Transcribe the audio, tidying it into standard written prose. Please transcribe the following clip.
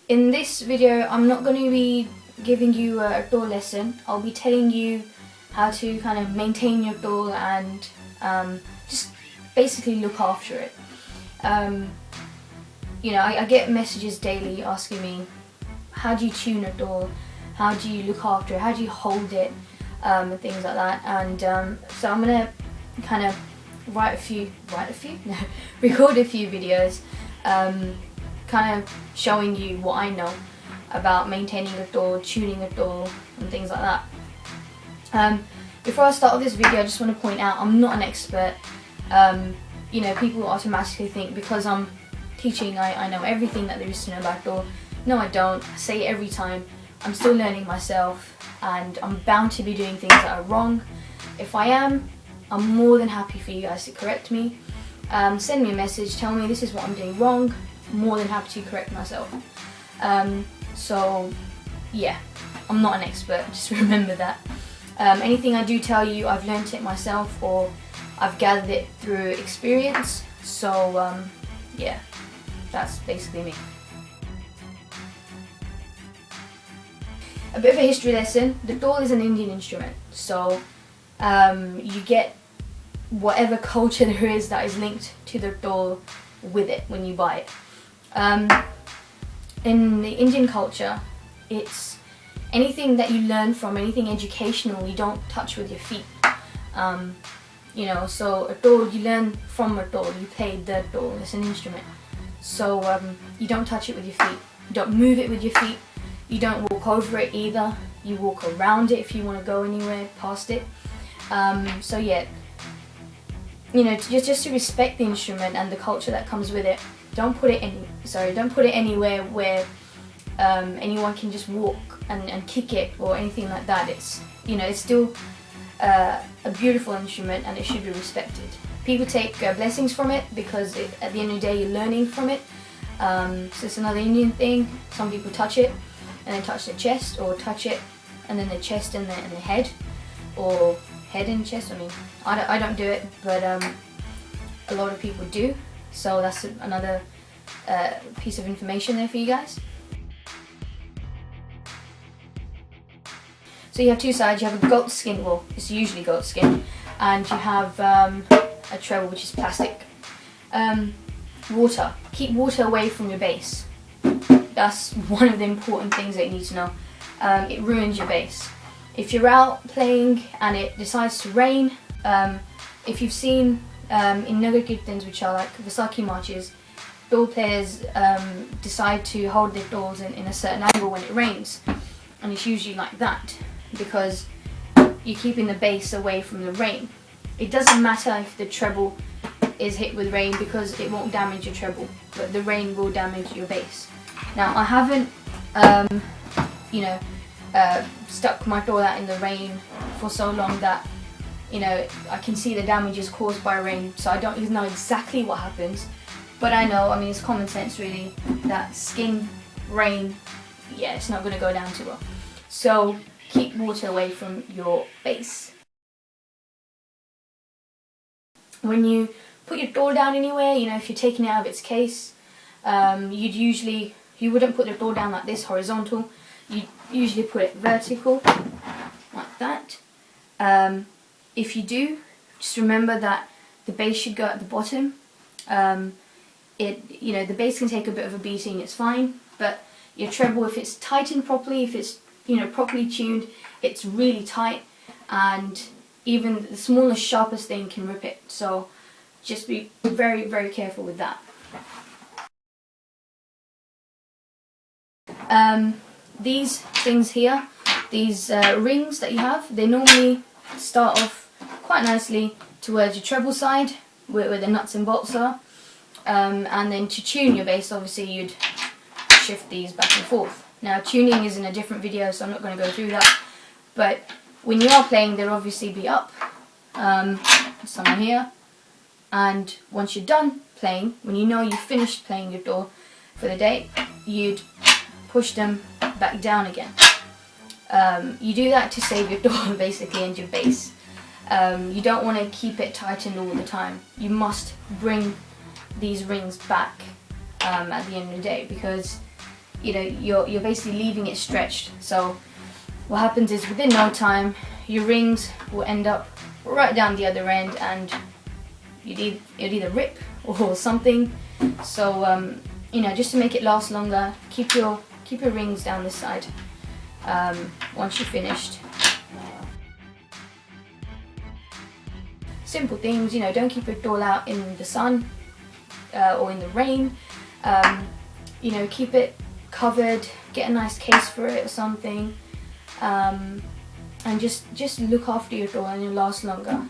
In this video, I'm not going to be giving you a Dhol lesson. I'll be telling you how to kind of maintain your Dhol and just basically look after it. You know, I get messages daily asking me, how do you tune a Dhol? How do you look after it? How do you hold it? And things like that. And so I'm going to kind of record a few videos kind of showing you what I know about maintaining a Dhol, tuning a Dhol and things like that. Before I start this video, I just want to point out I'm not an expert. You know, people automatically think because I'm teaching I know everything that there is to know about Dhol. No, I don't. I say it every time. I'm still learning myself and I'm bound to be doing things that are wrong. If I am, I'm more than happy for you guys to correct me. Send me a message, tell me this is what I'm doing wrong. More than happy to correct myself. So yeah, I'm not an expert, just remember that. Anything I do tell you, I've learnt it myself or I've gathered it through experience. So yeah, that's basically me. A bit of a history lesson. The Dhol is an Indian instrument, so you get whatever culture there is that is linked to the Dhol with it when you buy it. In the Indian culture, it's anything that you learn from, anything educational, you don't touch with your feet. You know, so a Dhol, you learn from a Dhol, you play the Dhol, it's an instrument. So you don't touch it with your feet, you don't move it with your feet, you don't walk over it either, you walk around it if you want to go anywhere past it. So yeah, you know, just to respect the instrument and the culture that comes with it. Don't put it anywhere where anyone can just walk and kick it or anything like that. It's, you know, it's still a beautiful instrument and it should be respected. People take blessings from it because at the end of the day you're learning from it. So it's another Indian thing. Some people touch it and then touch the chest, or touch it and then the chest and the head, or head and chest. I mean, I don't do it, but a lot of people do. So that's another piece of information there for you guys. So you have two sides. You have a goat skin, well, it's usually goat skin, and you have a treble which is plastic. Water. Keep water away from your bass. That's one of the important things that you need to know. It ruins your bass. If you're out playing and it decides to rain, if you've seen in Nagar Kirtans, which are like Vaisakhi marches, Dhol players decide to hold their Dhols in a certain angle when it rains, and it's usually like that because you're keeping the bass away from the rain. It doesn't matter if the treble is hit with rain because it won't damage your treble, but the rain will damage your bass. Now I haven't you know, stuck my Dhol out in the rain for so long that, you know, I can see the damages caused by rain, so I don't even know exactly what happens. But I know, I mean, it's common sense really, that skin, rain, yeah, it's not going to go down too well. So keep water away from your bass. When you put your Dhol down anywhere, you know, if you're taking it out of its case, you wouldn't put the Dhol down like this, horizontal. You usually put it vertical, like that. If you do, just remember that the bass should go at the bottom. You know, the bass can take a bit of a beating, it's fine, but your treble, if it's tightened properly, if it's, you know, properly tuned, it's really tight, and even the smallest, sharpest thing can rip it. So just be very, very careful with that. These things here, these rings that you have, they normally start off quite nicely towards your treble side where the nuts and bolts are, and then to tune your bass, obviously you'd shift these back and forth. Now tuning is in a different video, so I'm not going to go through that, but when you are playing they'll obviously be up, somewhere here, and once you're done playing, when you know you've finished playing your Dhol for the day, you'd push them back down again. You do that to save your Dhol basically and your bass. You don't want to keep it tightened all the time. You must bring these rings back at the end of the day, because you know, you're basically leaving it stretched. So what happens is within no time your rings will end up right down the other end, and it'd either rip or something. So you know, just to make it last longer, keep your rings down this side once you're finished. Simple things, you know, don't keep your doll out in the sun or in the rain. You know, keep it covered, get a nice case for it or something, and just look after your doll and it'll last longer.